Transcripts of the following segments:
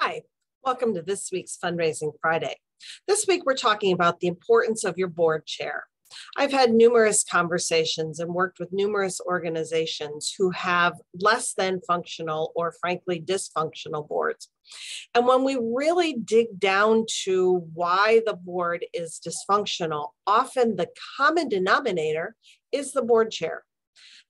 Hi, welcome to this week's Fundraising Friday. This week, we're talking about the importance of your board chair. I've had numerous conversations and worked with numerous organizations who have less than functional or frankly dysfunctional boards. And when we really dig down to why the board is dysfunctional, often the common denominator is the board chair.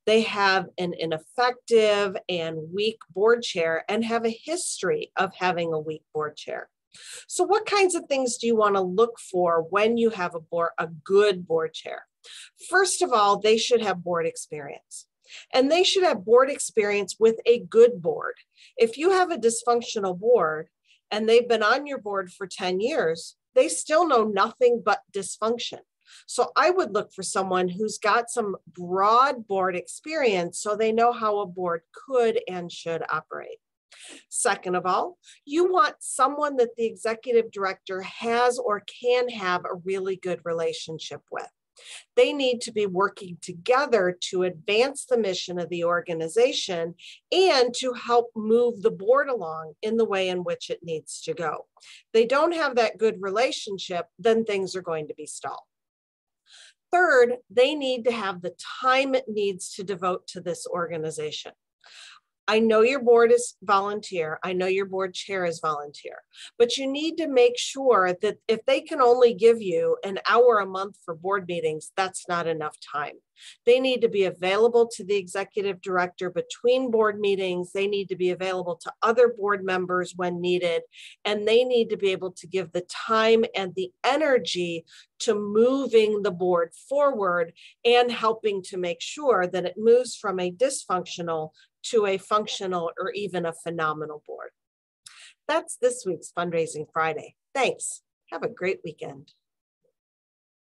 They have an ineffective and weak board chair and have a history of having a weak board chair. So what kinds of things do you want to look for when you have a good board chair? First of all, they should have board experience. And they should have board experience with a good board. If you have a dysfunctional board and they've been on your board for 10 years, they still know nothing but dysfunction. So I would look for someone who's got some broad board experience so they know how a board could and should operate. Second of all, you want someone that the executive director has or can have a really good relationship with. They need to be working together to advance the mission of the organization and to help move the board along in the way in which it needs to go. They don't have that good relationship, then things are going to be stalled. Third, they need to have the time it needs to devote to this organization. I know your board is volunteer. I know your board chair is volunteer, but you need to make sure that if they can only give you an hour a month for board meetings, that's not enough time. They need to be available to the executive director between board meetings. They need to be available to other board members when needed, and they need to be able to give the time and the energy to moving the board forward and helping to make sure that it moves from a dysfunctional to a functional or even a phenomenal board. That's this week's Fundraising Friday. Thanks. Have a great weekend.